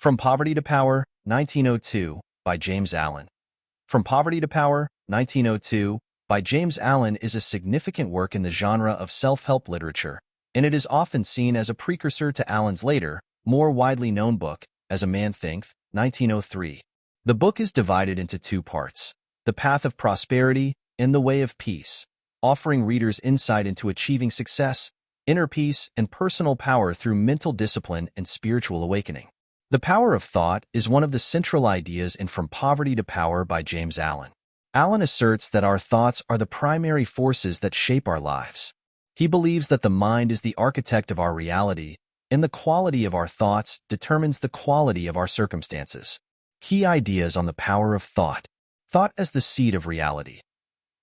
From Poverty to Power, 1902, by James Allen. From Poverty to Power, 1902, by James Allen is a significant work in the genre of self-help literature, and it is often seen as a precursor to Allen's later, more widely known book, As a Man Thinketh, 1903. The book is divided into two parts, The Path of Prosperity and The Way of Peace, offering readers insight into achieving success, inner peace, and personal power through mental discipline and spiritual awakening. The power of thought is one of the central ideas in From Poverty to Power by James Allen. Allen asserts that our thoughts are the primary forces that shape our lives. He believes that the mind is the architect of our reality, and the quality of our thoughts determines the quality of our circumstances. Key ideas on the power of thought. Thought as the seed of reality.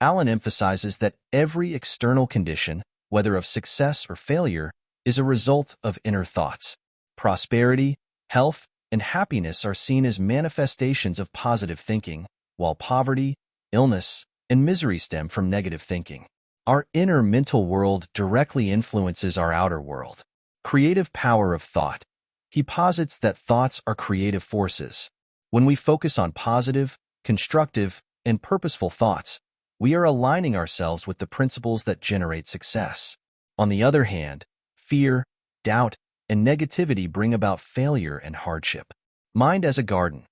Allen emphasizes that every external condition, whether of success or failure, is a result of inner thoughts. Prosperity, health, and happiness are seen as manifestations of positive thinking, while poverty, illness, and misery stem from negative thinking. Our inner mental world directly influences our outer world. Creative power of thought. He posits that thoughts are creative forces. When we focus on positive, constructive, and purposeful thoughts, we are aligning ourselves with the principles that generate success. On the other hand, fear, doubt, and negativity bring about failure and hardship. Mind as a garden.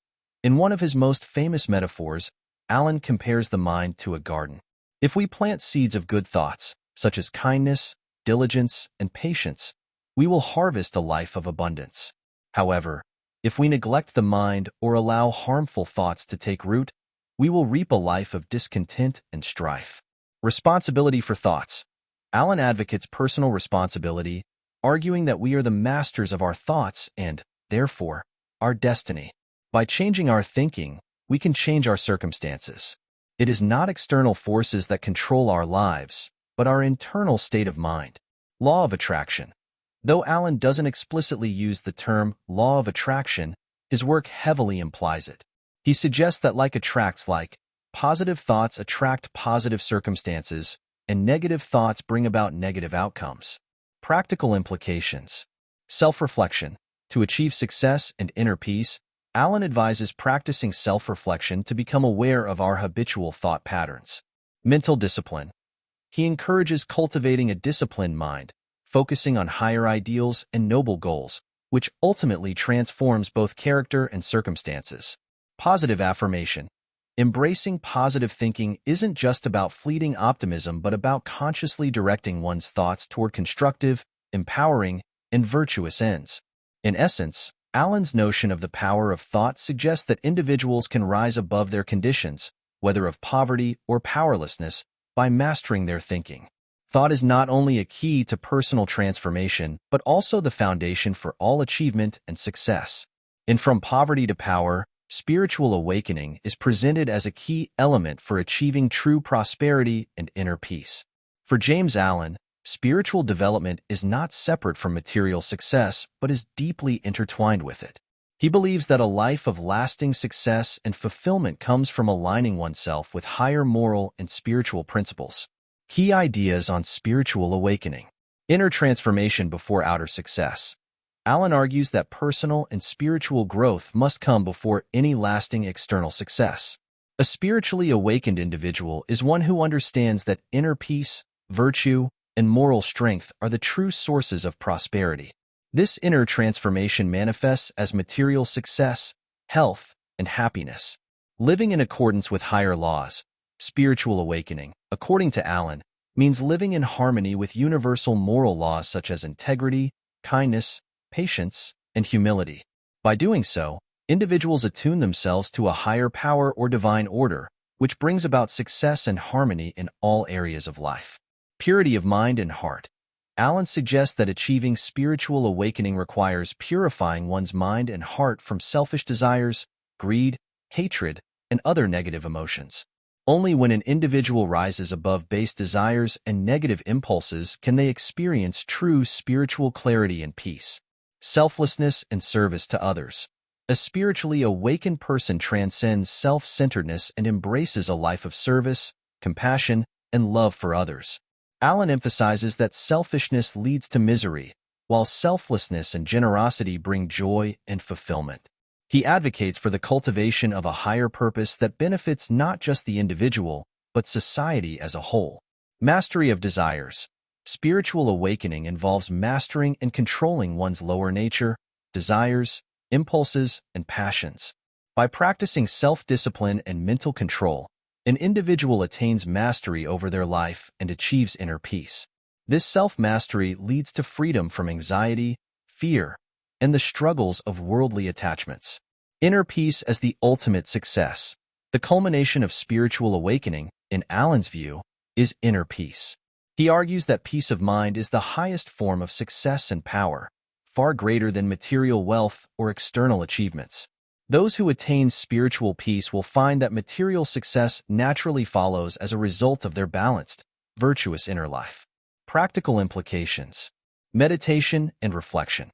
In one of his most famous metaphors, Allen compares the mind to a garden. If we plant seeds of good thoughts, such as kindness, diligence, and patience, we will harvest a life of abundance. However, if we neglect the mind or allow harmful thoughts to take root, we will reap a life of discontent and strife. Responsibility for thoughts. Allen advocates personal responsibility, arguing that we are the masters of our thoughts and, therefore, our destiny. By changing our thinking, we can change our circumstances. It is not external forces that control our lives, but our internal state of mind. Law of attraction. Though Allen doesn't explicitly use the term law of attraction, his work heavily implies it. He suggests that like attracts like, positive thoughts attract positive circumstances, and negative thoughts bring about negative outcomes. Practical implications. Self-reflection. To achieve success and inner peace, Allen advises practicing self-reflection to become aware of our habitual thought patterns. Mental discipline. He encourages cultivating a disciplined mind, focusing on higher ideals and noble goals, which ultimately transforms both character and circumstances. Positive affirmation. Embracing positive thinking isn't just about fleeting optimism but about consciously directing one's thoughts toward constructive, empowering, and virtuous ends. In essence, Allen's notion of the power of thought suggests that individuals can rise above their conditions, whether of poverty or powerlessness, by mastering their thinking. Thought is not only a key to personal transformation, but also the foundation for all achievement and success. In From Poverty to Power, spiritual awakening is presented as a key element for achieving true prosperity and inner peace. For James Allen, spiritual development is not separate from material success, but is deeply intertwined with it. He believes that a life of lasting success and fulfillment comes from aligning oneself with higher moral and spiritual principles. Key ideas on spiritual awakening. Inner transformation before outer success. Allen argues that personal and spiritual growth must come before any lasting external success. A spiritually awakened individual is one who understands that inner peace, virtue, and moral strength are the true sources of prosperity. This inner transformation manifests as material success, health, and happiness. Living in accordance with higher laws. Spiritual awakening, according to Allen, means living in harmony with universal moral laws such as integrity, kindness, patience, and humility. By doing so, individuals attune themselves to a higher power or divine order, which brings about success and harmony in all areas of life. Purity of mind and heart. Allen suggests that achieving spiritual awakening requires purifying one's mind and heart from selfish desires, greed, hatred, and other negative emotions. Only when an individual rises above base desires and negative impulses can they experience true spiritual clarity and peace. Selflessness and service to others. A spiritually awakened person transcends self-centeredness and embraces a life of service, compassion, and love for others. Allen emphasizes that selfishness leads to misery, while selflessness and generosity bring joy and fulfillment. He advocates for the cultivation of a higher purpose that benefits not just the individual, but society as a whole. Mastery of desires. Spiritual awakening involves mastering and controlling one's lower nature, desires, impulses, and passions. By practicing self-discipline and mental control, an individual attains mastery over their life and achieves inner peace. This self-mastery leads to freedom from anxiety, fear, and the struggles of worldly attachments. Inner peace as the ultimate success. The culmination of spiritual awakening, in Allen's view, is inner peace. He argues that peace of mind is the highest form of success and power, far greater than material wealth or external achievements. Those who attain spiritual peace will find that material success naturally follows as a result of their balanced, virtuous inner life. Practical implications. Meditation and reflection.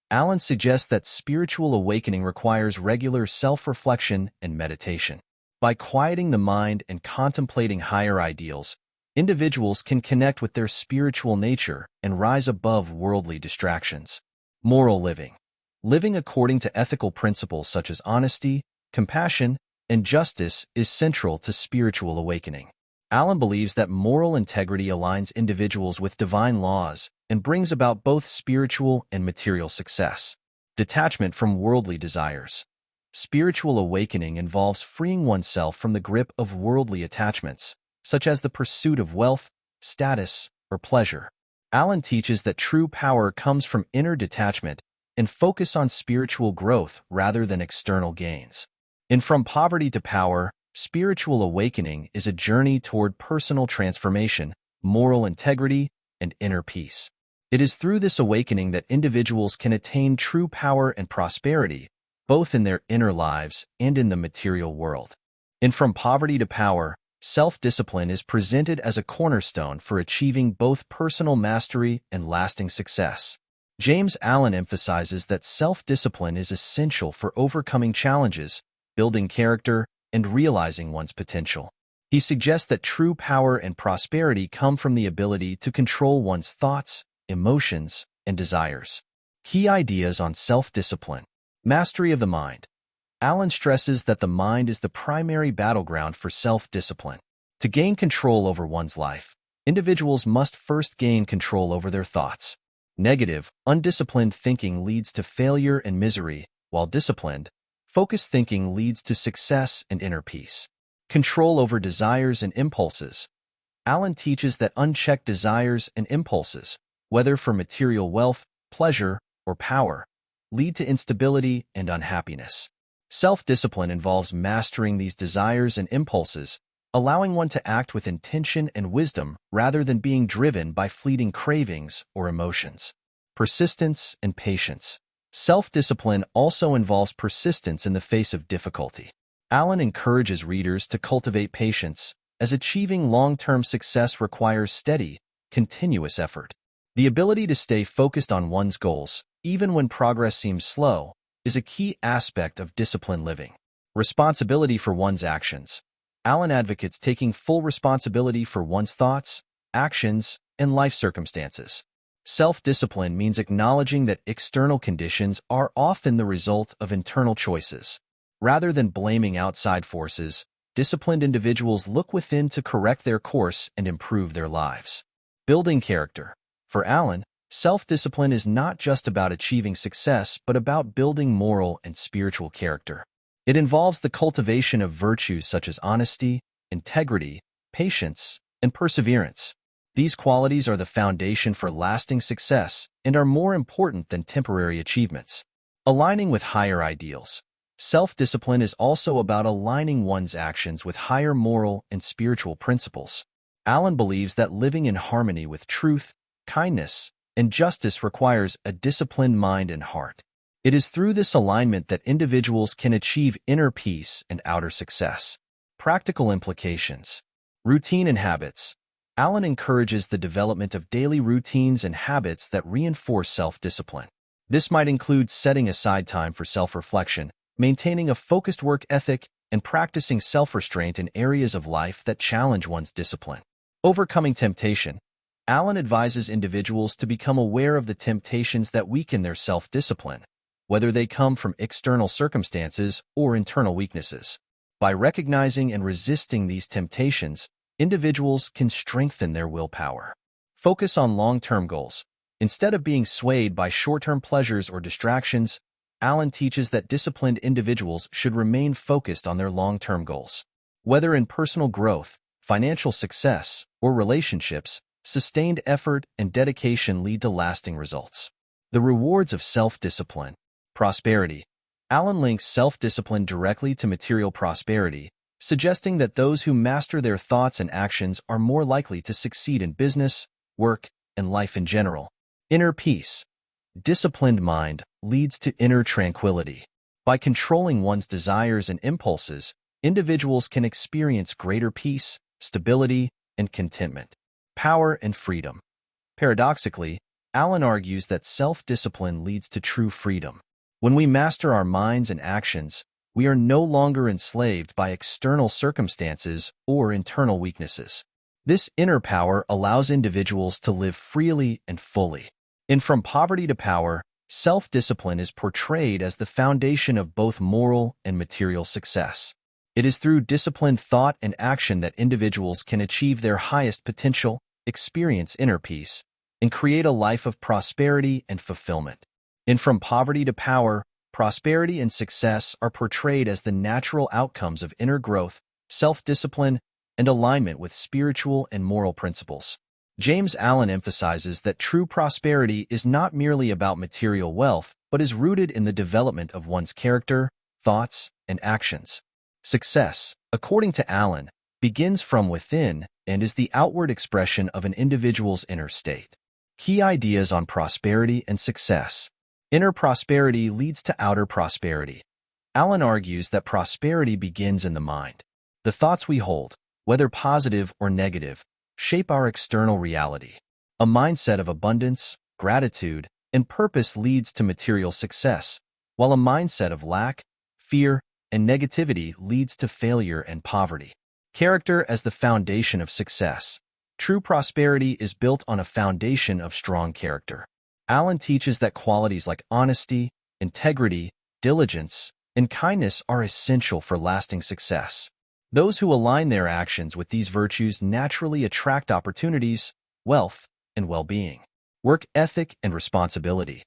Allen suggests that spiritual awakening requires regular self-reflection and meditation. By quieting the mind and contemplating higher ideals, individuals can connect with their spiritual nature and rise above worldly distractions. Moral living. Living according to ethical principles such as honesty, compassion, and justice is central to spiritual awakening. Allen believes that moral integrity aligns individuals with divine laws and brings about both spiritual and material success. Detachment from worldly desires. Spiritual awakening involves freeing oneself from the grip of worldly attachments, such as the pursuit of wealth, status, or pleasure. Allen teaches that true power comes from inner detachment and focus on spiritual growth rather than external gains. In From Poverty to Power, spiritual awakening is a journey toward personal transformation, moral integrity, and inner peace. It is through this awakening that individuals can attain true power and prosperity, both in their inner lives and in the material world. In From Poverty to Power, self-discipline is presented as a cornerstone for achieving both personal mastery and lasting success. James Allen emphasizes that self-discipline is essential for overcoming challenges, building character, and realizing one's potential. He suggests that true power and prosperity come from the ability to control one's thoughts, emotions, and desires. Key ideas on self-discipline. Mastery of the mind. Allen stresses that the mind is the primary battleground for self-discipline. To gain control over one's life, individuals must first gain control over their thoughts. Negative, undisciplined thinking leads to failure and misery, while disciplined, focused thinking leads to success and inner peace. Control over desires and impulses. Allen teaches that unchecked desires and impulses, whether for material wealth, pleasure, or power, lead to instability and unhappiness. Self-discipline involves mastering these desires and impulses, allowing one to act with intention and wisdom rather than being driven by fleeting cravings or emotions. Persistence and patience. Self-discipline also involves persistence in the face of difficulty. Allen encourages readers to cultivate patience, as achieving long-term success requires steady, continuous effort. The ability to stay focused on one's goals, even when progress seems slow, is a key aspect of disciplined living. Responsibility for one's actions. Allen advocates taking full responsibility for one's thoughts, actions, and life circumstances. Self-discipline means acknowledging that external conditions are often the result of internal choices. Rather than blaming outside forces, disciplined individuals look within to correct their course and improve their lives. Building character. For Allen, self-discipline is not just about achieving success, but about building moral and spiritual character. It involves the cultivation of virtues such as honesty, integrity, patience, and perseverance. These qualities are the foundation for lasting success and are more important than temporary achievements. Aligning with higher ideals. Self-discipline is also about aligning one's actions with higher moral and spiritual principles. Allen believes that living in harmony with truth, kindness, and justice requires a disciplined mind and heart. It is through this alignment that individuals can achieve inner peace and outer success. Practical implications. Routine and habits. Allen encourages the development of daily routines and habits that reinforce self-discipline. This might include setting aside time for self-reflection, maintaining a focused work ethic, and practicing self-restraint in areas of life that challenge one's discipline. Overcoming temptation. Allen advises individuals to become aware of the temptations that weaken their self-discipline, whether they come from external circumstances or internal weaknesses. By recognizing and resisting these temptations, individuals can strengthen their willpower. Focus on long-term goals. Instead of being swayed by short-term pleasures or distractions, Allen teaches that disciplined individuals should remain focused on their long-term goals. Whether in personal growth, financial success, or relationships, sustained effort and dedication lead to lasting results. The rewards of self-discipline. Prosperity. Allen links self-discipline directly to material prosperity, suggesting that those who master their thoughts and actions are more likely to succeed in business, work, and life in general. Inner peace. Disciplined mind leads to inner tranquility. By controlling one's desires and impulses, individuals can experience greater peace, stability, and contentment. Power and freedom. Paradoxically, Allen argues that self-discipline leads to true freedom. When we master our minds and actions, we are no longer enslaved by external circumstances or internal weaknesses. This inner power allows individuals to live freely and fully. From Poverty to Power, self-discipline is portrayed as the foundation of both moral and material success. It is through disciplined thought and action that individuals can achieve their highest potential, experience inner peace, and create a life of prosperity and fulfillment. From Poverty to Power, prosperity and success are portrayed as the natural outcomes of inner growth, self-discipline, and alignment with spiritual and moral principles. James Allen emphasizes that true prosperity is not merely about material wealth, but is rooted in the development of one's character, thoughts, and actions. Success, according to Allen, begins from within and is the outward expression of an individual's inner state. Key ideas on prosperity and success. Inner prosperity leads to outer prosperity. Allen argues that prosperity begins in the mind. The thoughts we hold, whether positive or negative, shape our external reality. A mindset of abundance, gratitude, and purpose leads to material success, while a mindset of lack, fear, and negativity leads to failure and poverty. Character as the foundation of success. True prosperity is built on a foundation of strong character. Allen teaches that qualities like honesty, integrity, diligence, and kindness are essential for lasting success. Those who align their actions with these virtues naturally attract opportunities, wealth, and well-being. Work ethic and responsibility.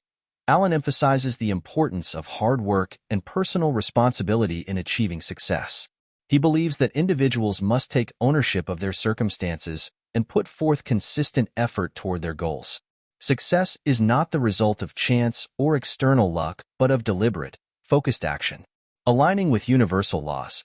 Allen emphasizes the importance of hard work and personal responsibility in achieving success. He believes that individuals must take ownership of their circumstances and put forth consistent effort toward their goals. Success is not the result of chance or external luck, but of deliberate, focused action. Aligning with universal laws.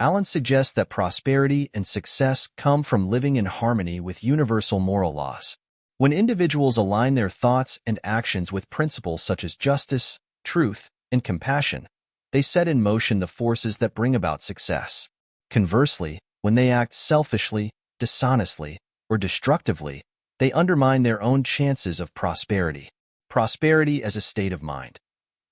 Allen suggests that prosperity and success come from living in harmony with universal moral laws. When individuals align their thoughts and actions with principles such as justice, truth, and compassion, they set in motion the forces that bring about success. Conversely, when they act selfishly, dishonestly, or destructively, they undermine their own chances of prosperity. Prosperity as a state of mind.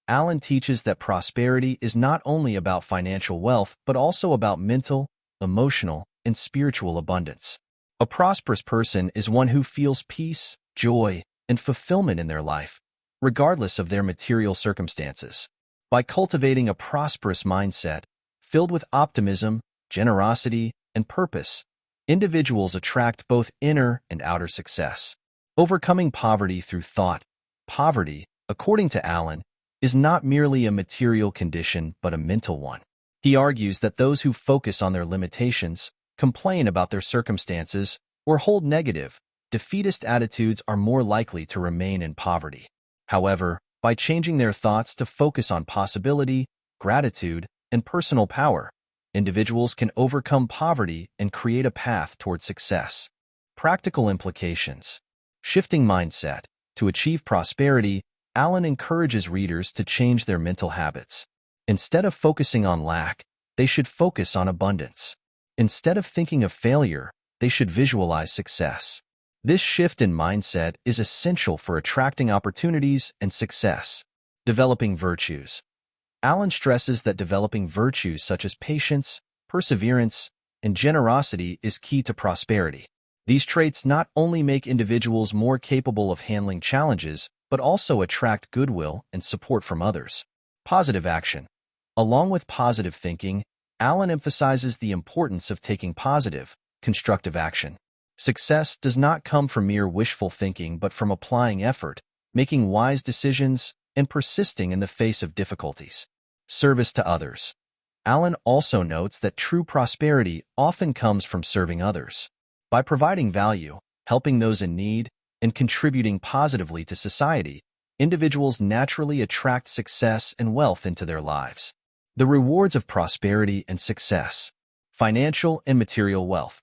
Allen teaches that prosperity is not only about financial wealth, but also about mental, emotional, and spiritual abundance. A prosperous person is one who feels peace, joy, and fulfillment in their life, regardless of their material circumstances. By cultivating a prosperous mindset, filled with optimism, generosity, and purpose, individuals attract both inner and outer success. Overcoming poverty through thought. Poverty, according to Allen, is not merely a material condition but a mental one. He argues that those who focus on their limitations, complain about their circumstances, or hold negative, defeatist attitudes are more likely to remain in poverty. However, by changing their thoughts to focus on possibility, gratitude, and personal power, individuals can overcome poverty and create a path toward success. Practical implications. Shifting mindset. To achieve prosperity, Allen encourages readers to change their mental habits. Instead of focusing on lack, they should focus on abundance. Instead of thinking of failure, they should visualize success. This shift in mindset is essential for attracting opportunities and success. Developing virtues. Allen stresses that developing virtues such as patience, perseverance, and generosity is key to prosperity. These traits not only make individuals more capable of handling challenges, but also attract goodwill and support from others. Positive action. Along with positive thinking, Allen emphasizes the importance of taking positive, constructive action. Success does not come from mere wishful thinking but from applying effort, making wise decisions, and persisting in the face of difficulties. Service to others. Allen also notes that true prosperity often comes from serving others. By providing value, helping those in need, and contributing positively to society, individuals naturally attract success and wealth into their lives. The rewards of prosperity and success. Financial and material wealth.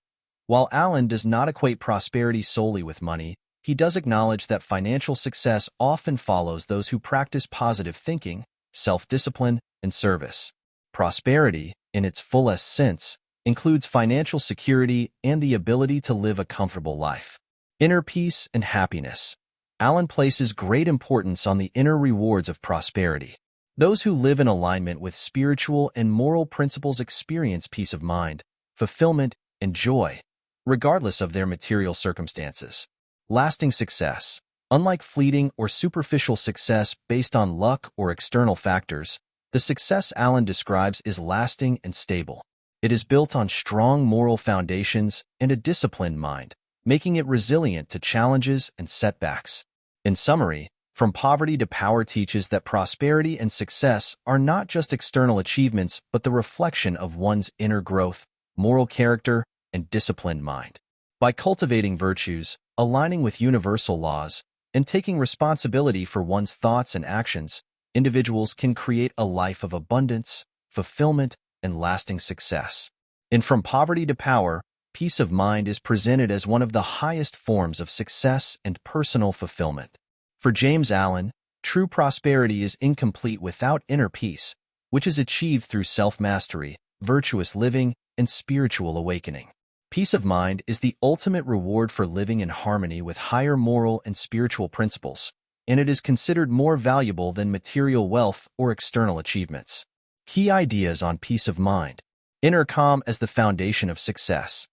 While Allen does not equate prosperity solely with money, he does acknowledge that financial success often follows those who practice positive thinking, self-discipline, and service. Prosperity, in its fullest sense, includes financial security and the ability to live a comfortable life. Inner peace and happiness. Allen places great importance on the inner rewards of prosperity. Those who live in alignment with spiritual and moral principles experience peace of mind, fulfillment, and joy, regardless of their material circumstances. Lasting success. Unlike fleeting or superficial success based on luck or external factors, the success Allen describes is lasting and stable. It is built on strong moral foundations and a disciplined mind, making it resilient to challenges and setbacks. In summary, From Poverty to Power teaches that prosperity and success are not just external achievements but the reflection of one's inner growth, moral character, and disciplined mind. By cultivating virtues, aligning with universal laws, and taking responsibility for one's thoughts and actions, individuals can create a life of abundance, fulfillment, and lasting success. In From Poverty to Power, peace of mind is presented as one of the highest forms of success and personal fulfillment. For James Allen, true prosperity is incomplete without inner peace, which is achieved through self-mastery, virtuous living, and spiritual awakening. Peace of mind is the ultimate reward for living in harmony with higher moral and spiritual principles, and it is considered more valuable than material wealth or external achievements. Key ideas on peace of mind. Inner calm as the foundation of success.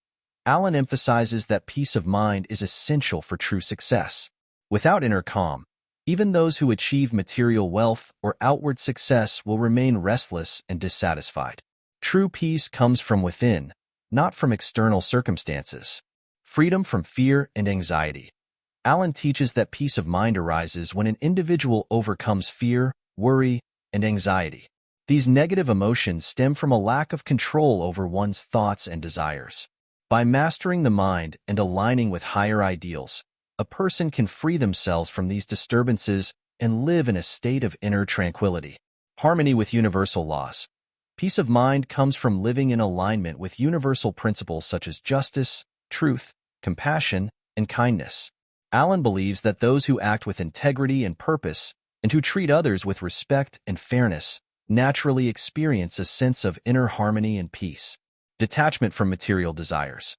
Allen emphasizes that peace of mind is essential for true success. Without inner calm, even those who achieve material wealth or outward success will remain restless and dissatisfied. True peace comes from within, not from external circumstances. Freedom from fear and anxiety. Allen teaches that peace of mind arises when an individual overcomes fear, worry, and anxiety. These negative emotions stem from a lack of control over one's thoughts and desires. By mastering the mind and aligning with higher ideals, a person can free themselves from these disturbances and live in a state of inner tranquility. Harmony with universal laws. Peace of mind comes from living in alignment with universal principles such as justice, truth, compassion, and kindness. Allen believes that those who act with integrity and purpose, and who treat others with respect and fairness, naturally experience a sense of inner harmony and peace. Detachment from material desires.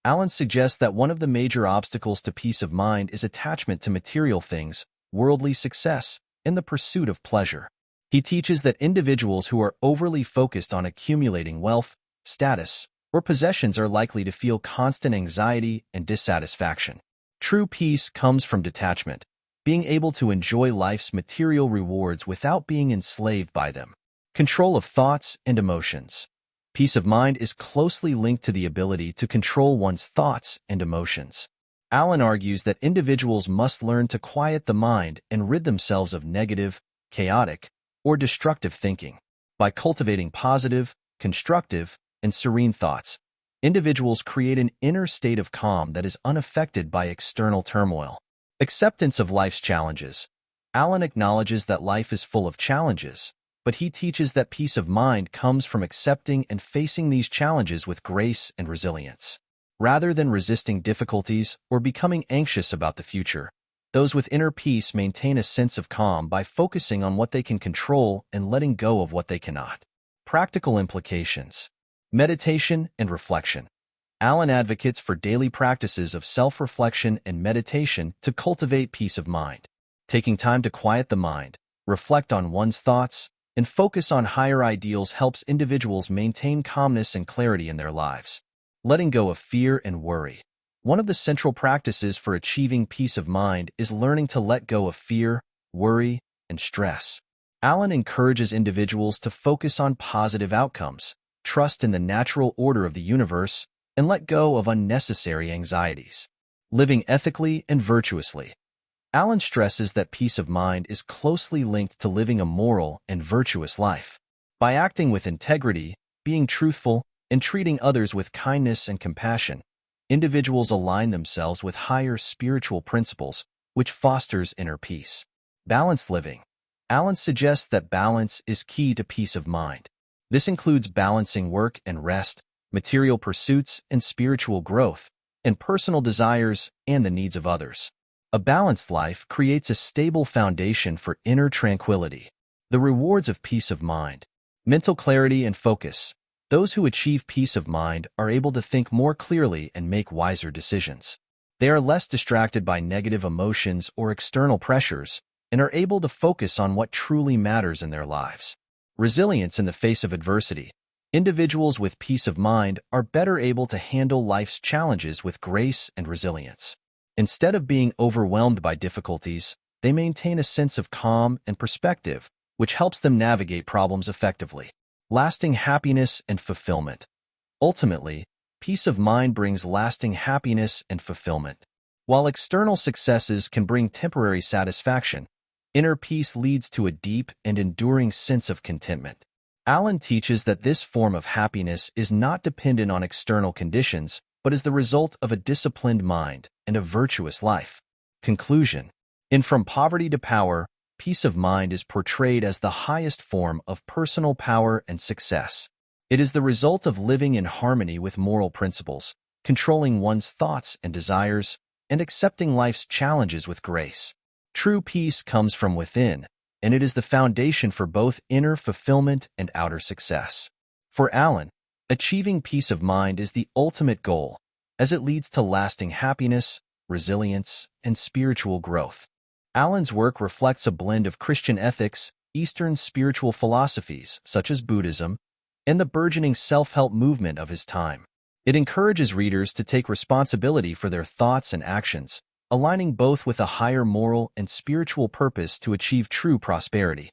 Allen suggests that one of the major obstacles to peace of mind is attachment to material things, worldly success, and the pursuit of pleasure. He teaches that individuals who are overly focused on accumulating wealth, status, or possessions are likely to feel constant anxiety and dissatisfaction. True peace comes from detachment, being able to enjoy life's material rewards without being enslaved by them. Control of thoughts and emotions. Peace of mind is closely linked to the ability to control one's thoughts and emotions. Allen argues that individuals must learn to quiet the mind and rid themselves of negative, chaotic, or destructive thinking. By cultivating positive, constructive, and serene thoughts, individuals create an inner state of calm that is unaffected by external turmoil. Acceptance of life's challenges. Allen acknowledges that life is full of challenges, but he teaches that peace of mind comes from accepting and facing these challenges with grace and resilience. Rather than resisting difficulties or becoming anxious about the future, those with inner peace maintain a sense of calm by focusing on what they can control and letting go of what they cannot. Practical implications. Meditation and reflection. Allen advocates for daily practices of self-reflection and meditation to cultivate peace of mind. Taking time to quiet the mind, reflect on one's thoughts, and focus on higher ideals helps individuals maintain calmness and clarity in their lives. Letting go of fear and worry. One of the central practices for achieving peace of mind is learning to let go of fear, worry, and stress. Allen encourages individuals to focus on positive outcomes, trust in the natural order of the universe, and let go of unnecessary anxieties. Living ethically and virtuously. Allen stresses that peace of mind is closely linked to living a moral and virtuous life. By acting with integrity, being truthful, and treating others with kindness and compassion, individuals align themselves with higher spiritual principles, which fosters inner peace. Balanced living. Allen suggests that balance is key to peace of mind. This includes balancing work and rest, material pursuits and spiritual growth, and personal desires and the needs of others. A balanced life creates a stable foundation for inner tranquility. The rewards of peace of mind. Mental clarity and focus. Those who achieve peace of mind are able to think more clearly and make wiser decisions. They are less distracted by negative emotions or external pressures and are able to focus on what truly matters in their lives. Resilience in the face of adversity. Individuals with peace of mind are better able to handle life's challenges with grace and resilience. Instead of being overwhelmed by difficulties, they maintain a sense of calm and perspective, which helps them navigate problems effectively. Lasting happiness and fulfillment. Ultimately, peace of mind brings lasting happiness and fulfillment. While external successes can bring temporary satisfaction, inner peace leads to a deep and enduring sense of contentment. Allen teaches that this form of happiness is not dependent on external conditions, but is the result of a disciplined mind and a virtuous life. Conclusion. In From Poverty to Power, peace of mind is portrayed as the highest form of personal power and success. It is the result of living in harmony with moral principles, controlling one's thoughts and desires, and accepting life's challenges with grace. True peace comes from within, and it is the foundation for both inner fulfillment and outer success. For Allen, achieving peace of mind is the ultimate goal, as it leads to lasting happiness, resilience, and spiritual growth. Allen's work reflects a blend of Christian ethics, Eastern spiritual philosophies, such as Buddhism, and the burgeoning self-help movement of his time. It encourages readers to take responsibility for their thoughts and actions, aligning both with a higher moral and spiritual purpose to achieve true prosperity.